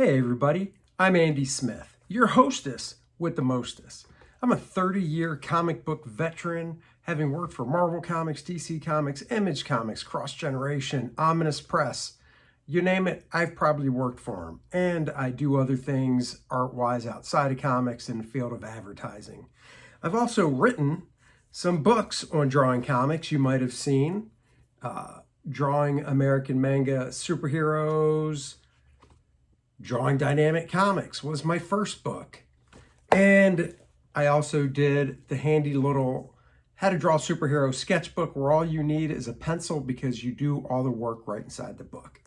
Hey everybody, I'm Andy Smith, your hostess with the mostest. I'm a 30-year comic book veteran, having worked for Marvel Comics, DC Comics, Image Comics, Cross Generation, Ominous Press. You name it, I've probably worked for them. And I do other things art-wise outside of comics in the field of advertising. I've also written some books on drawing comics you might have seen. Drawing American manga superheroes, Drawing Dynamic Comics was my first book. And I also did the handy little How to Draw Superhero sketchbook where all you need is a pencil because you do all the work right inside the book.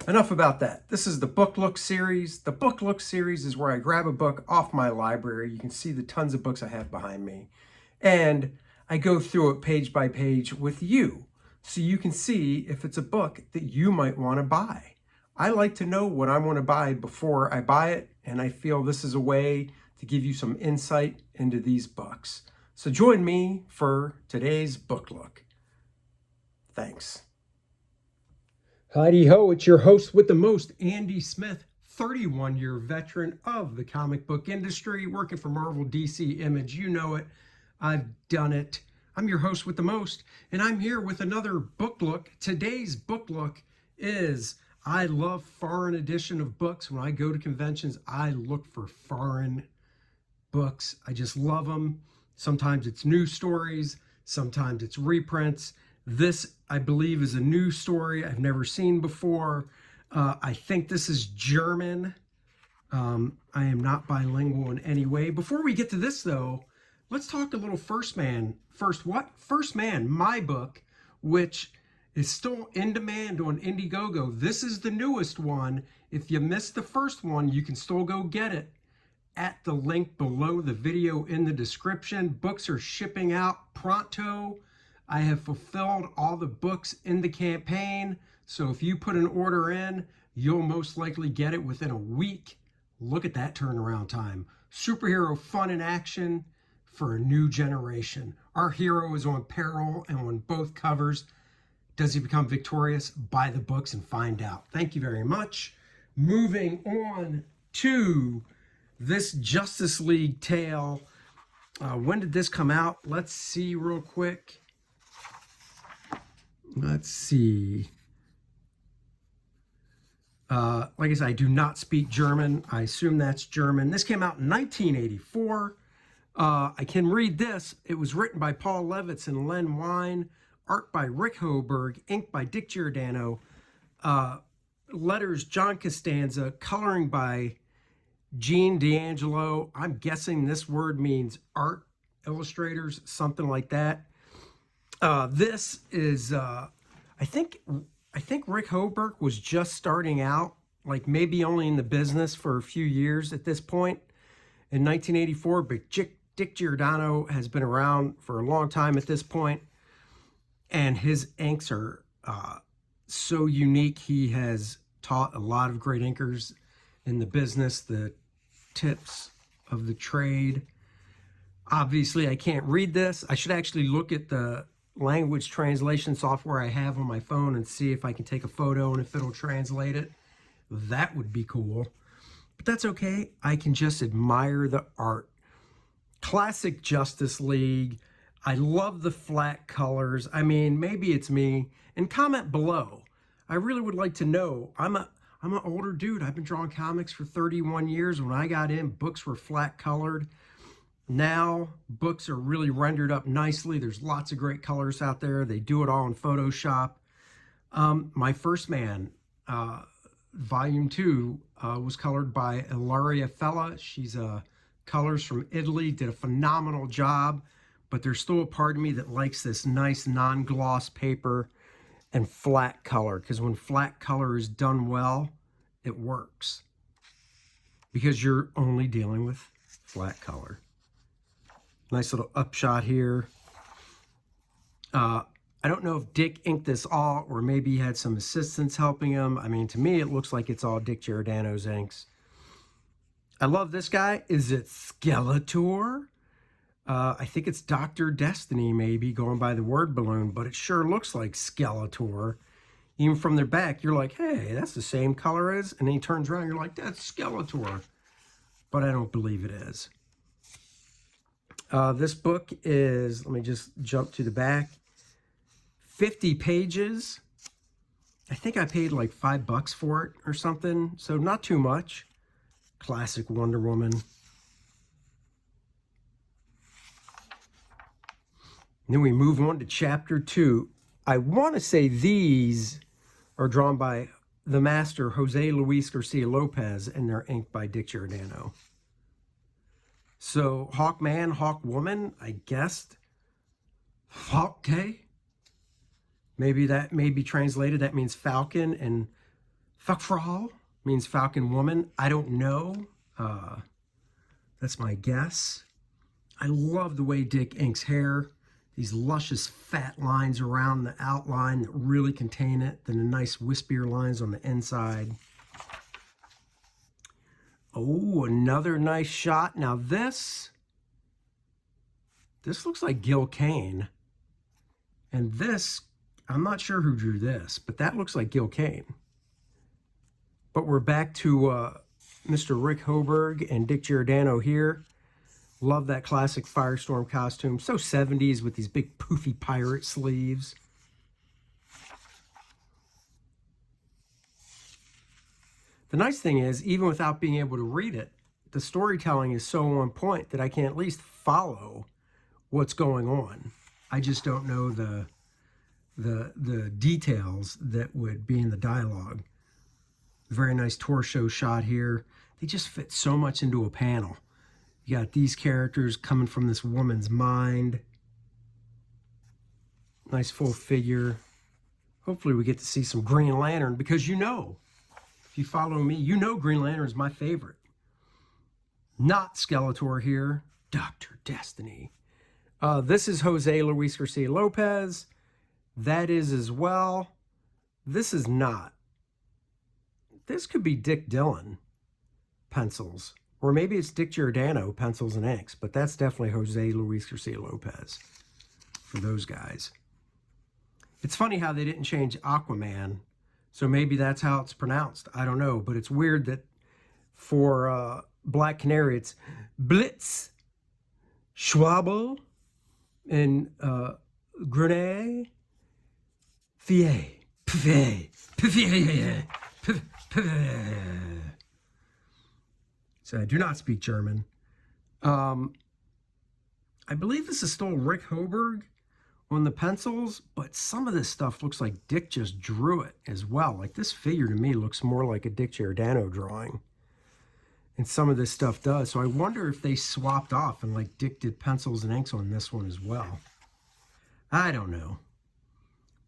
Enough about that. This is the Book Look series. The Book Look series is where I grab a book off my library. You can see the tons of books I have behind me. And I go through it page by page with you so you can see if it's a book that you might want to buy. I like to know what I want to buy before I buy it, and I feel this is a way to give you some insight into these books. So join me for today's book look. Thanks. Heidi ho, it's your host with the most, Andy Smith, 31-year veteran of the comic book industry, working for Marvel, DC, Image. You know it. I've done it. I'm your host with the most, and I'm here with another book look. Today's book look is I love foreign edition of books. When I go to conventions, I look for foreign books. I just love them. Sometimes it's new stories. Sometimes it's reprints. This, I believe, is a new story I've never seen before. I think this is German. I am not bilingual in any way. Before we get to this, though, let's talk a little First Man. First what? First Man, my book, which is still in demand on Indiegogo. This is the newest one. If you missed the first one, you can still go get it at the link below the video in the description. Books are shipping out pronto. I have fulfilled all the books in the campaign. So if you put an order in, you'll most likely get it within a week. Look at that turnaround time. Superhero fun and action for a new generation. Our hero is on peril and on both covers. Does he become victorious? Buy the books and find out. Thank you very much. Moving on to this Justice League tale. When did this come out? Let's see real quick. Let's see. Like I said, I do not speak German. I assume that's German. This came out in 1984. I can read this. It was written by Paul Levitz and Len Wein. Art by Rick Hoberg, ink by Dick Giordano, letters John Costanza, coloring by Gene D'Angelo. I'm guessing this word means art illustrators, something like that. This is, I think Rick Hoberg was just starting out, like maybe only in the business for a few years at this point in 1984, but Dick Giordano has been around for a long time at this point. And his inks are so unique. He has taught a lot of great inkers in the business the tips of the trade. Obviously, I can't read this. I should actually look at the language translation software I have on my phone and see if I can take a photo and if it'll translate it. That would be cool. But that's okay. I can just admire the art. Classic Justice League. I love the flat colors. I mean, maybe it's me. And comment below. I really would like to know. I'm an older dude. I've been drawing comics for 31 years. When I got in, books were flat colored. Now, books are really rendered up nicely. There's lots of great colors out there. They do it all in Photoshop. My First Man, Volume 2, was colored by Ilaria Fella. She's colors from Italy. Did a phenomenal job. But there's still a part of me that likes this nice non-gloss paper and flat color. Because when flat color is done well, it works. Because you're only dealing with flat color. Nice little upshot here. I don't know if Dick inked this all or maybe he had some assistants helping him. I mean, to me, it looks like it's all Dick Giordano's inks. I love this guy. Is it Skeletor? I think it's Dr. Destiny, maybe, going by the word balloon, but it sure looks like Skeletor. Even from their back, you're like, hey, that's the same color as, and then he turns around, you're like, that's Skeletor. But I don't believe it is. This book is, let me just jump to the back, 50 pages. I think I paid like $5 for it or something, so not too much. Classic Wonder Woman. And then we move on to chapter 2. I want to say these are drawn by the master, Jose Luis Garcia Lopez, and they're inked by Dick Giordano. So Hawkman, Hawkwoman, I guessed. Falke. Maybe that may be translated. That means falcon, and Falkfrau means falcon woman. I don't know. That's my guess. I love the way Dick inks hair. These luscious fat lines around the outline that really contain it. Then the nice wispier lines on the inside. Oh, another nice shot. Now this looks like Gil Kane. And this, I'm not sure who drew this, but that looks like Gil Kane. But we're back to Mr. Rick Hoberg and Dick Giordano here. Love that classic Firestorm costume. So 70s with these big poofy pirate sleeves. The nice thing is, even without being able to read it, the storytelling is so on point that I can at least follow what's going on. I just don't know the details that would be in the dialogue. Very nice torso shot here. They just fit so much into a panel. You got these characters coming from this woman's mind. Nice full figure. Hopefully we get to see some Green Lantern, because you know, if you follow me, you know Green Lantern is my favorite. Not Skeletor here. Dr. Destiny. This is Jose Luis Garcia Lopez. That is as well. This is not. This could be Dick Dillon pencils. Or maybe it's Dick Giordano pencils and inks. But that's definitely Jose Luis Garcia Lopez for those guys. It's funny how they didn't change Aquaman. So maybe that's how it's pronounced. I don't know. But it's weird that for Black Canary, it's Blitz, Schwabel, and Grenade, Fier, Pivet, Pivet, Pivet. So I do not speak German. I believe this is still Rick Hoberg on the pencils, but some of this stuff looks like Dick just drew it as well. Like this figure to me looks more like a Dick Giordano drawing. And some of this stuff does. So I wonder if they swapped off and like Dick did pencils and inks on this one as well. I don't know.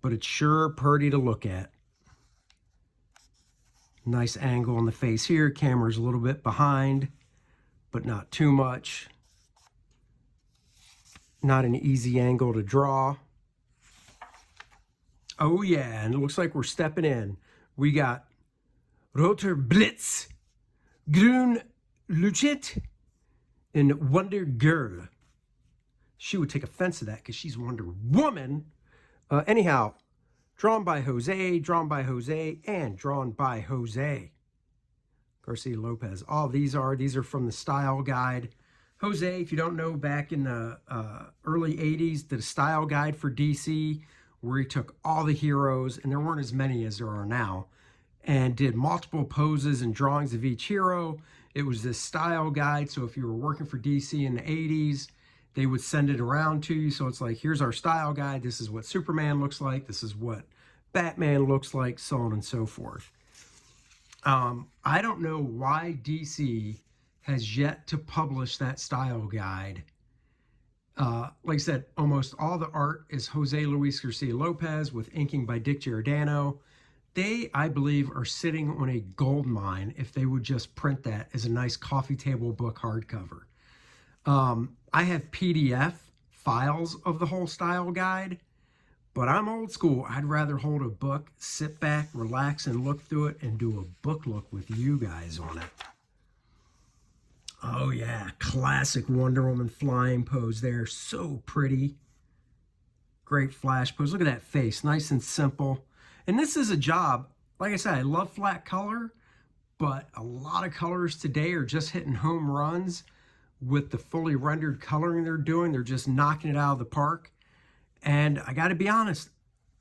But it's sure pretty to look at. Nice angle on the face here. Camera's a little bit behind, but not too much. Not an easy angle to draw. Oh yeah, and it looks like we're stepping in. We got Roter Blitz, Grün Luchet, and Wonder Girl. She would take offense to that because she's Wonder Woman. Anyhow, drawn by Jose, and drawn by Jose Garcia Lopez. All these are from the Style Guide. Jose, if you don't know, back in the early 80s, did a Style Guide for DC where he took all the heroes, and there weren't as many as there are now, and did multiple poses and drawings of each hero. It was this Style Guide, so if you were working for DC in the 80s, they would send it around to you. So it's like, here's our Style Guide. This is what Superman looks like. This is what Batman looks like, so on and so forth. I don't know why DC has yet to publish that Style Guide. Like I said, almost all the art is Jose Luis Garcia Lopez with inking by Dick Giordano. They, I believe, are sitting on a gold mine if they would just print that as a nice coffee table book hardcover. I have PDF files of the whole Style Guide, but I'm old school. I'd rather hold a book, sit back, relax, and look through it and do a book look with you guys on it. Oh yeah, classic Wonder Woman flying pose there. So pretty. Great flash pose. Look at that face, nice and simple. And this is a job, like I said, I love flat color, but a lot of colors today are just hitting home runs with the fully rendered coloring they're doing. They're just knocking it out of the park. And I got to be honest,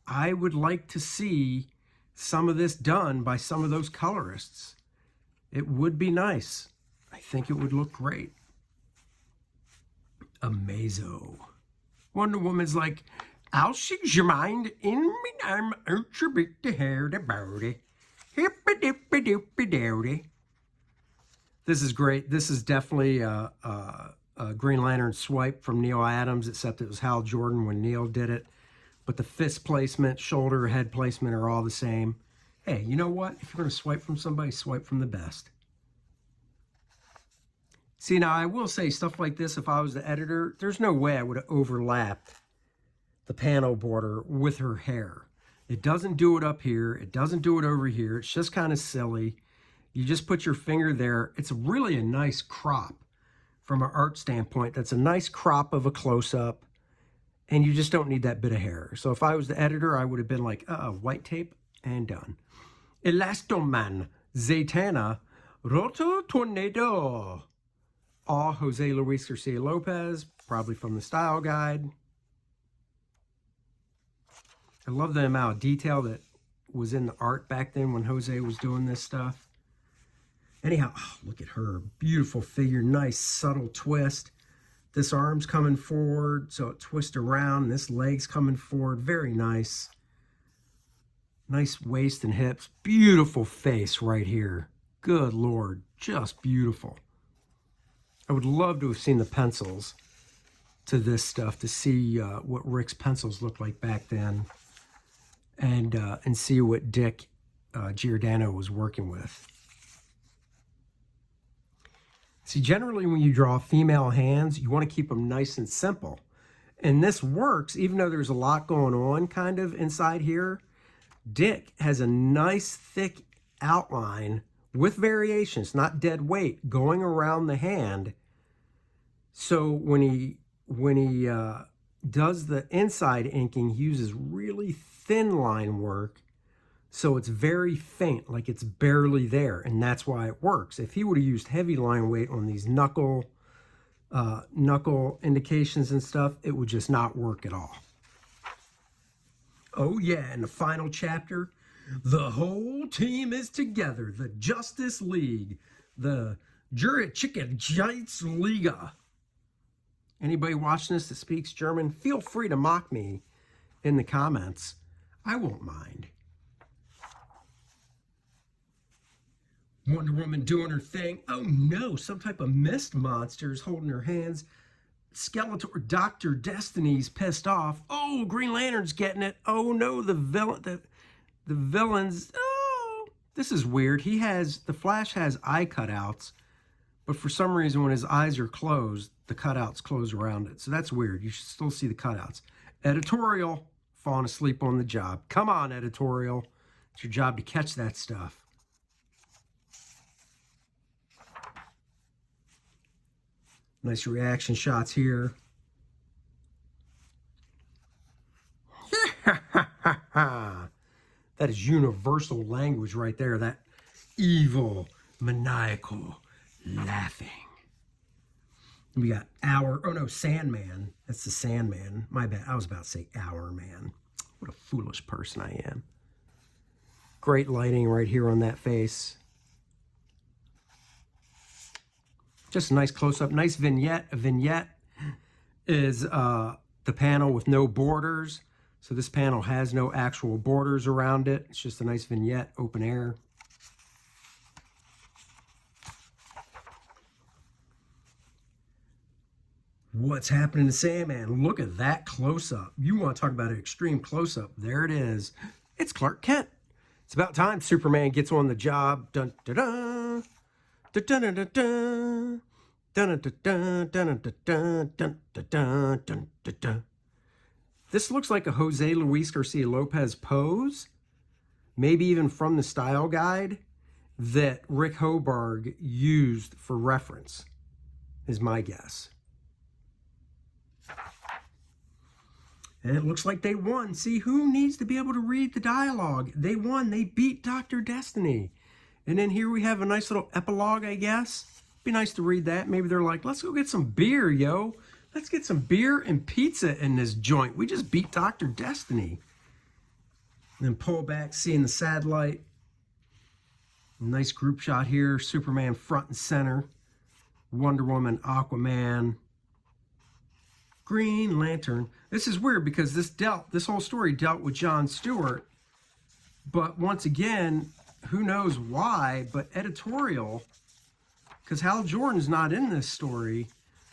I would like to see some of this done by some of those colorists. It would be nice. I think it would look great. Amazo. Wonder Woman's like, I'll change your mind in me time, attribute the hair to body. Hippy dippy doopy dowdy. This is great. This is definitely a Green Lantern swipe from Neil Adams, except it was Hal Jordan when Neil did it. But the fist placement, shoulder, head placement are all the same. Hey, you know what? If you're going to swipe from somebody, swipe from the best. See, now I will say stuff like this, if I was the editor, there's no way I would have overlapped the panel border with her hair. It doesn't do it up here. It doesn't do it over here. It's just kind of silly. You just put your finger there. It's really a nice crop from an art standpoint. That's a nice crop of a close-up, and you just don't need that bit of hair. So if I was the editor, I would have been like, white tape and done. Elastoman, Zatanna, Roto Tornado. All Jose Luis Garcia Lopez, probably from the Style Guide. I love the amount of detail that was in the art back then when Jose was doing this stuff. Anyhow, oh, look at her. Beautiful figure, nice subtle twist. This arm's coming forward, so it twists around. This leg's coming forward, very nice. Nice waist and hips. Beautiful face right here. Good Lord, just beautiful. I would love to have seen the pencils to this stuff to see what Rick's pencils looked like back then, and see what Dick Giordano was working with. See, generally when you draw female hands, you want to keep them nice and simple. And this works, even though there's a lot going on kind of inside here. Dick has a nice thick outline with variations, not dead weight, going around the hand. So when he does the inside inking, he uses really thin line work, so it's very faint, like it's barely there, and that's why it works. If he would have used heavy line weight on these knuckle indications and stuff, it would just not work at all. Oh yeah, in the final chapter, the whole team is together. The Justice League, the Gerichtsliga. Anybody watching this that speaks German, feel free to mock me in the comments. I won't mind. Wonder Woman doing her thing. Oh no, some type of mist monster is holding her hands. Skeletor, Dr. Destiny's pissed off. Oh, Green Lantern's getting it. Oh no, the villains. Oh, this is weird. The Flash has eye cutouts, but for some reason when his eyes are closed, the cutouts close around it. So that's weird. You should still see the cutouts. Editorial, falling asleep on the job. Come on, editorial. It's your job to catch that stuff. Nice reaction shots here. That is universal language right there. That evil, maniacal laughing. We got Sandman. That's the Sandman. My bad. I was about to say Our Man. What a foolish person I am. Great lighting right here on that face. Just a nice close-up, nice vignette. A vignette is the panel with no borders. So this panel has no actual borders around it. It's just a nice vignette, open air. What's happening to Sandman? Look at that close-up. You want to talk about an extreme close-up. There it is. It's Clark Kent. It's about time Superman gets on the job. Dun, dun, dun. Dun, dun, dun, dun, dun. Dun, dun, dun, dun, dun, dun, dun, dun, dun, dun, dun. This looks like a Jose Luis Garcia Lopez pose, maybe even from the Style Guide that Rick Hoberg used for reference, is my guess. And it looks like they won. See, who needs to be able to read the dialogue? They won. They beat Dr. Destiny. And then here we have a nice little epilogue, I guess. Be nice to read that. Maybe they're like, let's go get some beer, yo. Let's get some beer and pizza in this joint. We just beat Dr. Destiny. And then pull back, seeing the satellite. Nice group shot here. Superman front and center. Wonder Woman, Aquaman, Green Lantern. This is weird because this whole story dealt with Jon Stewart. But once again, who knows why, but editorial, because Hal Jordan's not in this story.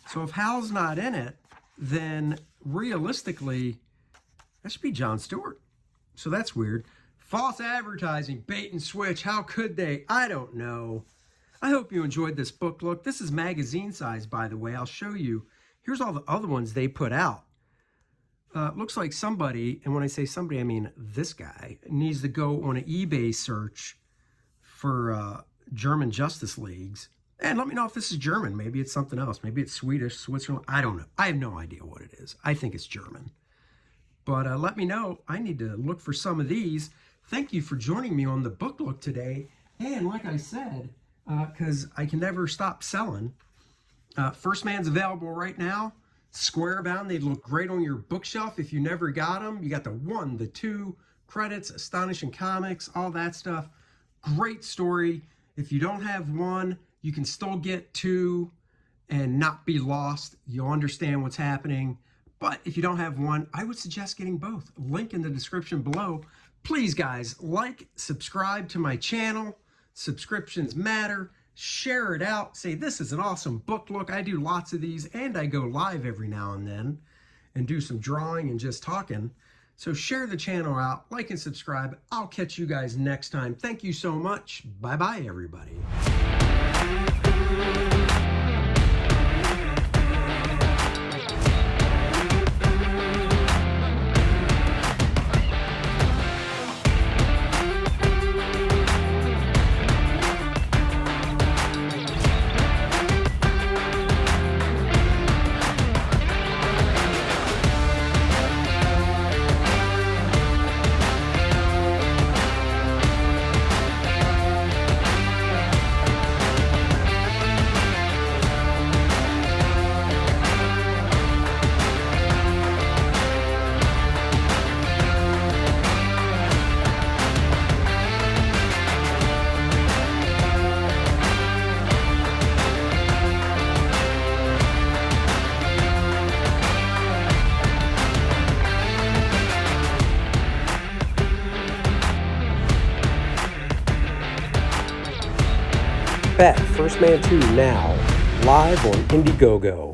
So if Hal's not in it, then realistically, that should be Jon Stewart. So that's weird. False advertising, bait and switch. How could they? I don't know. I hope you enjoyed this book. Look, this is magazine size, by the way. I'll show you. Here's all the other ones they put out. Looks like somebody, and when I say somebody, I mean this guy, needs to go on an eBay search for German Justice Leagues. And let me know if this is German. Maybe it's something else. Maybe it's Swedish, Switzerland. I don't know. I have no idea what it is. I think it's German. But let me know. I need to look for some of these. Thank you for joining me on the book look today. And like I said, because I can never stop selling, First Man's available right now. Square bound. They look great on your bookshelf if you never got them. You got the 1, the 2 credits, Astonishing Comics, all that stuff. Great story. If you don't have 1, you can still get 2 and not be lost. You'll understand what's happening. But if you don't have 1, I would suggest getting both. Link in the description below. Please, guys, like, subscribe to my channel. Subscriptions matter. Share it out. Say, this is an awesome book look. I do lots of these, and I go live every now and then and do some drawing and just talking. So share the channel out, like and subscribe. I'll catch you guys next time. Thank you so much. Bye-bye, everybody. First Man 2 now, live on Indiegogo.